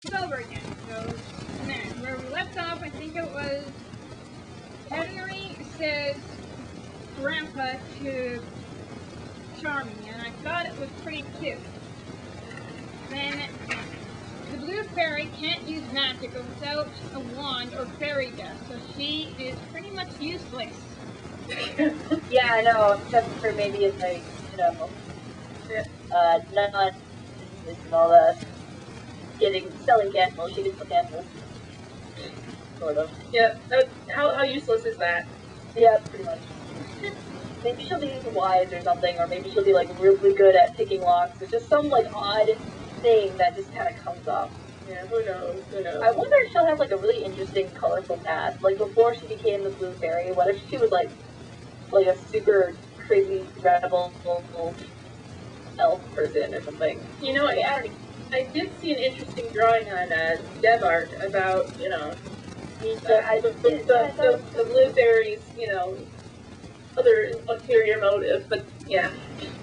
over again. So, then, where we left off, I think it was Henry says Grandpa to Charming, and I thought it was pretty cute. Then, the blue fairy can't use magic without a wand or fairy dust, so she is pretty much useless. Yeah, I know, except for maybe it's like, you know, not and all that. Selling candles, she can sell candles. Sort of. Yeah, how useless is that? Yeah, pretty much. Maybe she'll be wise or something, or maybe she'll be like really good at picking locks. It's just some like odd thing that just kind of comes up. Yeah, who knows, who knows. I wonder if she'll have like a really interesting, colorful past. Like before she became the blue fairy, what if she was like a super crazy, rebel elf person or something? You know, I did see an interesting drawing on DevArt about, you know, the blue fairy's, you know, other ulterior motive, but yeah.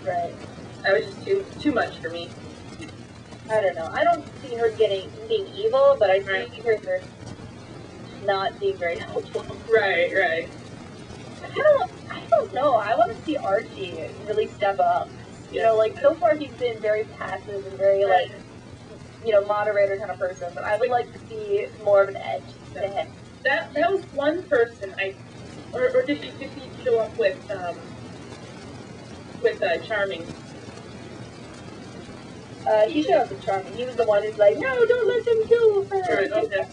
Right. That was just too much for me. I don't know. I don't see her being evil, but I see her not being very helpful. Right. I don't know. I want to see Archie really step up. You know, like, so far he's been very passive and very, like, you know, moderator kind of person, but I would like to see more of an edge to him. That was one person or did he show up with Charming? He showed up with Charming. He was the one who's like, no, don't let them kill her. Right, okay.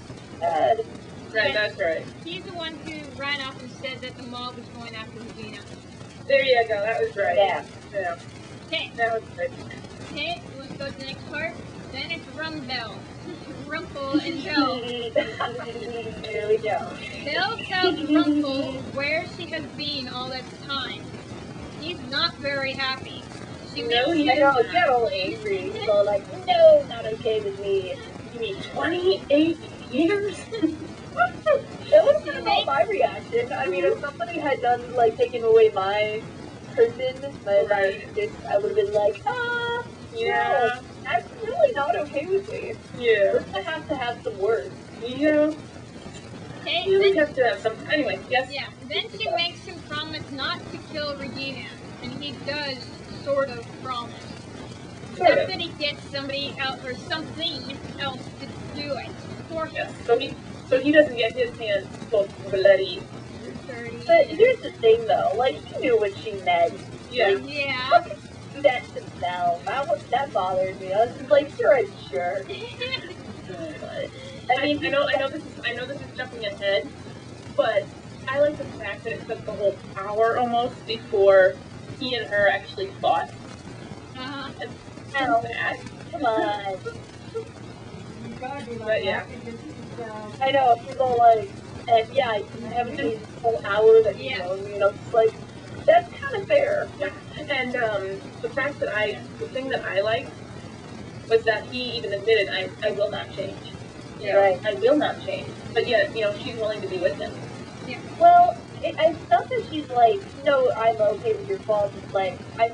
Right, that's right. He's the one who ran off and said that the mob was going after Regina. There you go, that was right. Yeah. Okay. That was good. Okay, let's go to the next part. Then it's Rumbell. Rumple and Belle. Here we go. Belle tells Rumple where she has been all this time. He's not very happy. He get all angry. He's all like, no, not okay with me. You mean 28 years? That was kind of all my reaction. I mean, if somebody had done, like, taken away my person, I would have been like, yeah. That's really not okay with me. Yeah. We're gonna have to have some words. Yeah. Okay, You would have to have some. Anyway, yes. Yeah, then she makes him promise not to kill Regina, and he does sort of promise. Except that he gets somebody else or something else to do it for him. Yes. So he doesn't get his hands both bloody. But here's the thing, though. Like, he knew what she meant. Yeah. Like, Yeah. do that to Belle. That bothers me. I was just like, you're a jerk. I mean, I know this is jumping ahead, but I like the fact that it took the whole hour almost before he and her actually fought. Come on. But yeah. I know, people like, and yeah, I haven't seen the whole hour that you know, it's like, that's kind of fair. Yeah. And the fact that the thing that I liked was that he even admitted, I will not change. You know, right. I will not change. But yet, you know, she's willing to be with him. Yeah. Well, it's not that she's like, no, I'm okay with your faults. It's like, I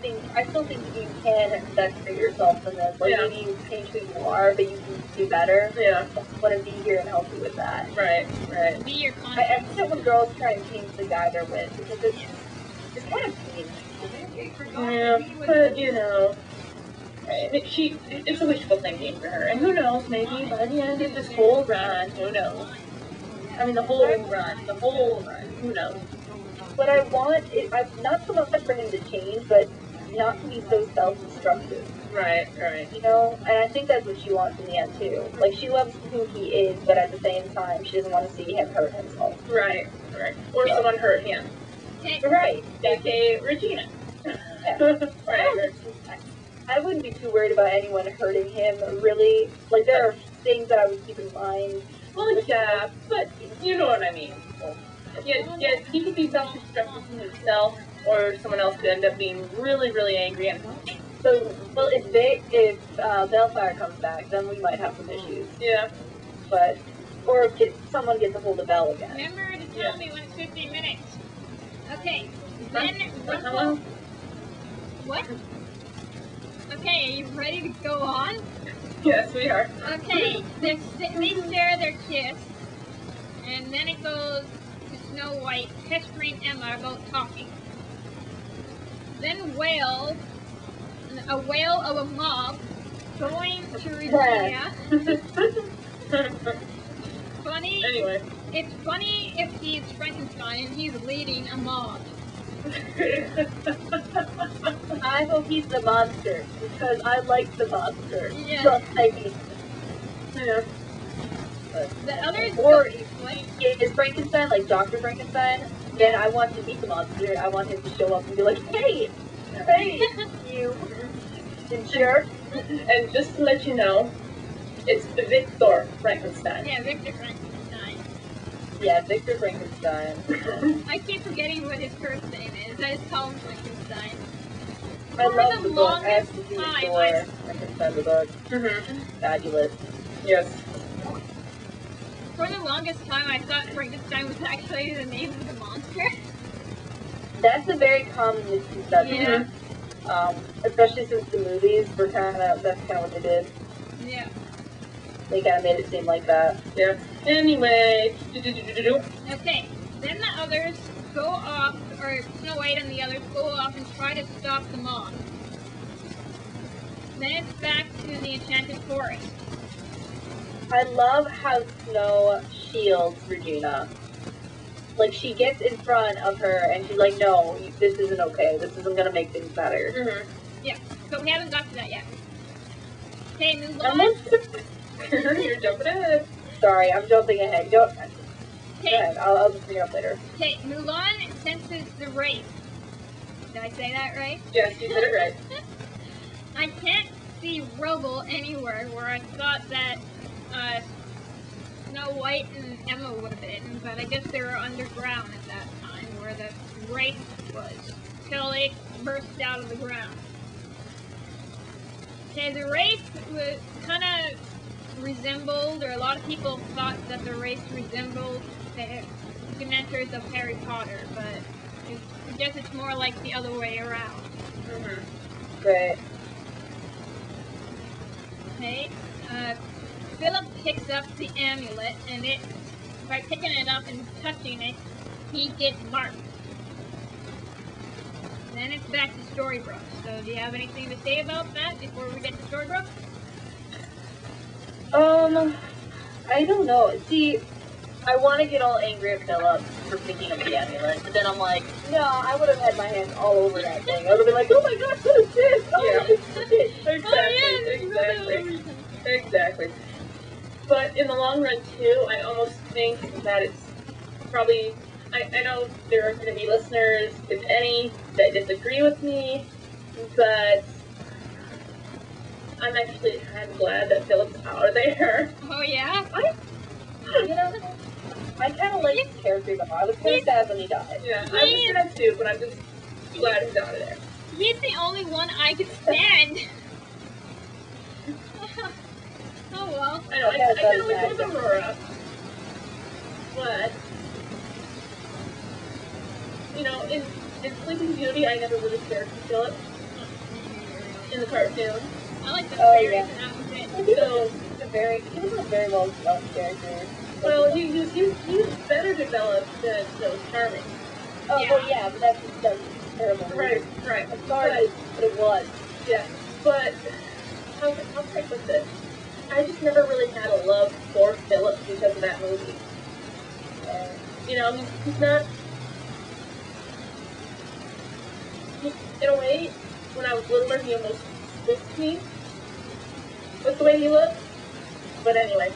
still think that you can better yourself than this. Like, maybe you change who you are, but you can do better. Yeah. I want to be here and help you with that. Right. Be your I hate it when girls try and change the guy they're with, because it's kind of mean. Yeah, but, you know, it's a wishful thinking for her. And who knows, maybe by the end of this whole run, who knows? I mean, the whole run, who knows? What I want is, not so much for him to change, but not to be so self-destructive. Right. You know? And I think that's what she wants in the end, too. Like, she loves who he is, but at the same time, she doesn't want to see him hurt himself. Right. Or someone hurt him. Right. A.k.a. Regina. Yeah. Right. I wouldn't be too worried about anyone hurting him, really. Like, there are things that I would keep in mind. Well, yeah, but you know what I mean. Yeah, he could be self-destructive to himself, or someone else could end up being really, really angry. And so, well, if Bellfire comes back, then we might have some issues. Yeah. But, or if someone gets a hold of Belle again. Remember to tell me when it's 15 minutes. Okay. Then Hello? What? Okay, are you ready to go on? Yes, we are. Okay, they share their kiss, and then it goes to Snow White pestering Emma about talking. Then a whale of a mob going to Regina. Funny. Anyway. It's funny if he's Frankenstein and he's leading a mob. I hope he's the monster, because I like the monster. Yeah. Just like me. Yeah. The others Or what? is Frankenstein like Dr. Frankenstein? Then I want to meet the monster. I want him to show up and be like, hey, you jerk. And just to let you know, it's Victor Frankenstein. Yeah, Victor Frankenstein. Yeah, Victor Frankenstein. I keep forgetting what his first name is. I just call him Frankenstein. I love For the the book. I have longest to do time, it for Frankenstein the book. Mm-hmm. Fabulous. Yes. For the longest time, I thought Frankenstein was actually the name of the monster. That's a very common misconception. Yeah. Especially since the movies were that's kind of what they did. Yeah. They kind of made it seem like that. Yeah. Anyway. Okay. Then the others go off, or Snow White and the others go off and try to stop the mob. Then it's back to the Enchanted Forest. I love how Snow shields Regina. Like, she gets in front of her and she's like, no, this isn't okay. This isn't going to make things better. Mm-hmm. Yeah, but we haven't got to that yet. Okay, move I'm on. You're jumping ahead. Sorry, I'm jumping ahead. Go Okay, ahead. I'll just bring it up later. okay, Mulan senses the wraith. Did I say that right? Yes, you said it right. I can't see rubble anywhere where I thought that Snow White and Emma would have been, but I guess they were underground at that time where the wraith was, till they burst out of the ground. Okay, the wraith was kind of resembled, or a lot of people thought that the wraith resembled the Dementors of Harry Potter, but I guess it's more like the other way around. Mm-hmm. Great. Okay, Philip picks up the amulet, and by picking it up and touching it, he gets marked. Then it's back to Storybrooke. So do you have anything to say about that before we get to Storybrooke? I don't know. See, I want to get all angry at Philip for picking up the amulet, but then I'm like, no, I would have had my hands all over that thing. I would have been like, oh my gosh, what is this? Oh, Yeah. what is this? Exactly. Exactly. But in the long run, too, I almost think that it's probably... I know there are going to be listeners, if any, that disagree with me, but I'm actually kind of glad that Philip's out of there. Oh yeah? I kind of like his character though. I was very sad when he died. Yeah, I was sad too, but I'm just glad he's out of there. He's the only one I could stand. Oh well. I know, I kind of like with Aurora, but, you know, in Sleeping Beauty, I never really cared for Philip in the cartoon. I like the Oh, fairies yeah. and that was it. He was a very well developed character. Well, he was better developed than those Charming. Oh, Yeah. well, yeah, but that's terrible. Right. I'm sorry, but it was. Yeah, but how can I put this? I just never really had a love for Philip because of that movie. You know, he's not... in a way, when I was littler, he almost spooked me with the way he looked. But anyway,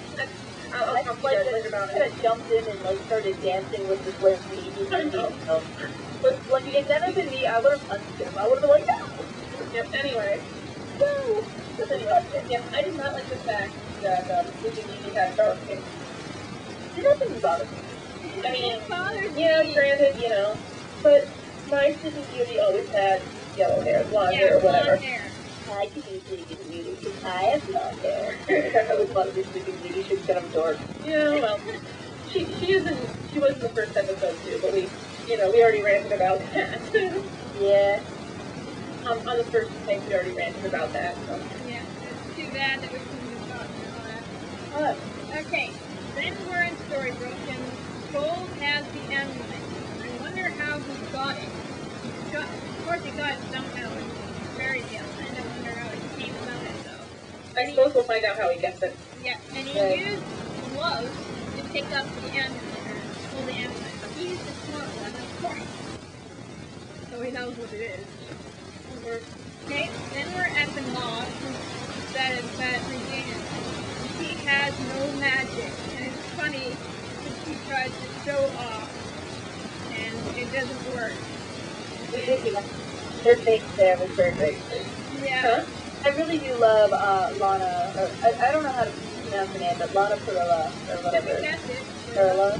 I'll talk to you guys later about I it. jumped in and like started dancing with this lady. I know. But like, if that had been me, I would have punched him. I would have been like, no! Yep, anyway. No! But anyway, yeah, I did not like the fact that Sleeping Beauty had dark hair. It doesn't bother me. I mean, It bothers yeah, me. granted, you know, but my Sleeping Beauty always had yellow hair, blonde hair, or blonde whatever. hair. I could use Sleeping Beauty because I have blonde hair. I would love to Sleeping Beauty. She's kind of dork. Yeah, well, she was in the first episode too, but we already ranted about that. Yeah. On the first thing, we already ranted about that. So. Yeah, it's too bad that we couldn't fun. Okay, then we're in Storybrooke, and Gold has the amulet. I wonder how he got it. Of course, he got it somehow in fairy tale, and I wonder how he came about it, though. I suppose we'll find out how he gets it. Yeah, and he Right. used gloves to pick up the amulet, or pull the amulet. But he's the smart one, of course. So he knows what it is. Okay, then we're at the mob, that is that Regina. She has no magic, and it's funny that she tries to show off, and it doesn't work. Their fake Sam is very great. Yeah. Huh? I really do love Lana, or I don't know how to pronounce her name, but Lana Perilla, or I think whatever. that's it. Perilla.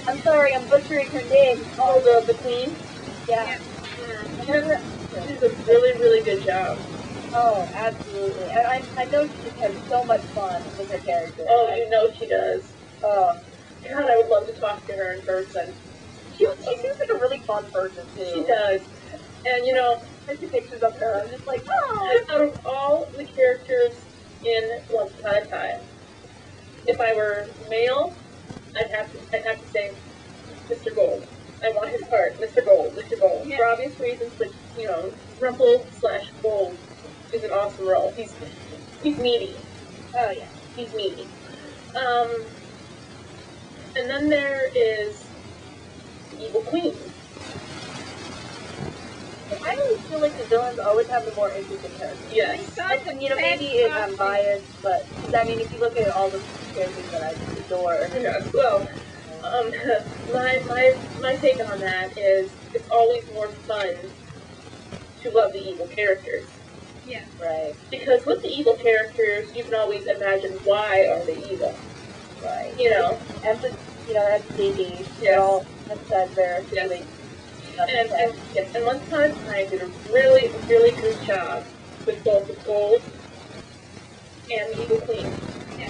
I'm sorry, I'm butchering her name. Oh, the queen? Yeah. She does a really, really good job. Oh, absolutely. And I know she just has so much fun with her character. Oh, you know she does. Oh, God, I would love to talk to her in person. she seems like a really fun person, too. She does. And you know, I see pictures of her, I'm just like, oh. out of all the characters in Once Upon a Time, if I were male, I'd have to say Mr. Gold. I want his heart, Mr. Gold, Mr. Gold. Yeah. For obvious reasons, but you know, Rumple/Gold is an awesome role. He's meaty. Oh, yeah. He's meaty. And then there is the Evil Queen. I always feel like the villains always have the more interesting characters. Yes. And, you know, maybe I'm biased, but, I mean, if you look at all the characters that I adore, Yes. Well, my take on that is it's always more fun to love the evil characters. Yeah. right, Because with the evil characters, you can always imagine why are they evil. right. You know? empathy, Yes. all emphasize their Yes. feelings. And Once Upon a Time did a really, really good job with both the Gold and the Evil Queen Yeah.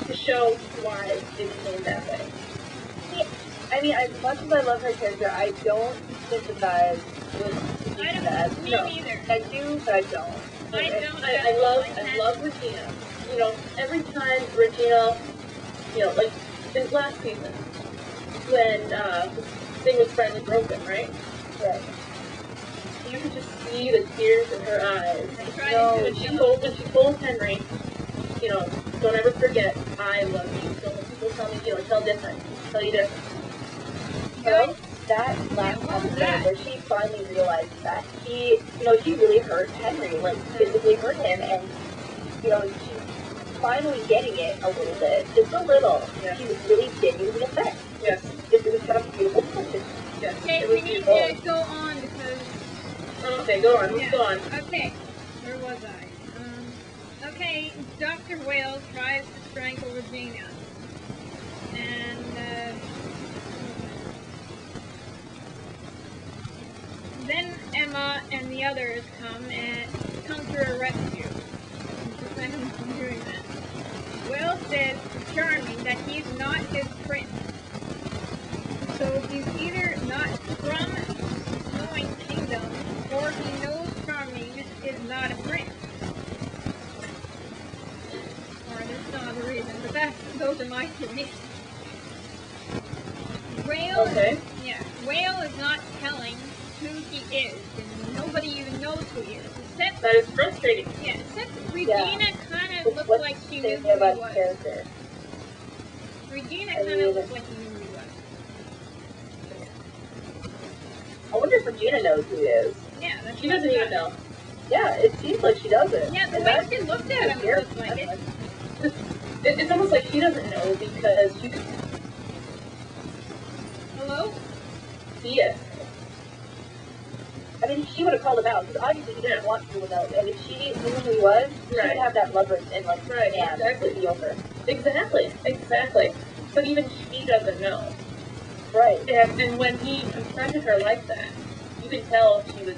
to show why it became that way. I mean, as much as I love her character, I don't sympathize with I that. don't, me No. neither. I do, but I don't. I don't. I love Regina. You know, every time Regina, you know, like in last season, when the thing was finally broken, right? Right. You could just see the tears in her eyes. I tried No. to When do she it. told Henry, you know, don't ever forget, I love you. So when people tell me, you know, tell you different. So that last what was episode that? where she finally realized that she really hurt Henry, like physically hurt him, and she's finally getting it a little bit, just a little. Yeah. She was really genuinely upset. Yes. It was kind of beautiful. Yes. Okay, It we was need beautiful. to go on because. Okay, go on. Let's Yeah. go on. Okay, where was I? Okay, Dr. Whale tries to strangle Regina. And, then Emma and the others come to her rescue. Prevent him from doing that. Whale says to Charming that he's not his prince. So he's either not from Snowing Kingdom, or he knows Charming is not a prince. Or there's no other reason, but those are my theories. Whale, Okay. Whale is not telling who he is, and nobody even knows who he is. Except, That is frustrating. except Regina kind of looked What's like she the knew thing who he about was. the character? Regina I kind mean- of looked like she knew who he was. I wonder if Regina knows who he is. Yeah, that's She what doesn't I even thought. know. Yeah, it seems like she doesn't. Yeah, the And way that's- she looked at him, it weird. looked like it. It's almost like she doesn't know because you can Hello? see it. I mean, she would have called him out, because obviously he didn't want people to know. And if she knew who he was, she Right. would have that leverage and, like, Right, yeah, exactly. it'd be over. Exactly. But even she doesn't know. Right. And when he confronted her like that, you could tell she was,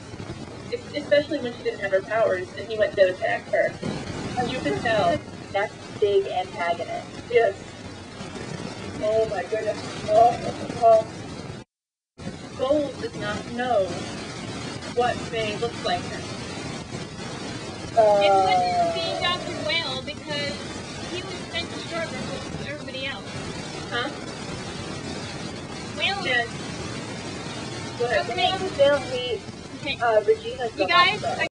especially when she didn't have her powers and he went to attack her. You could tell. That's big antagonist. Yes. Oh my goodness. Oh. Gold does not know what May looks like. It wouldn't be Dr. Whale because he was sent to short versus everybody else. Huh? Well, Yeah. Go ahead. okay. I still hate Okay. Regina. You guys, I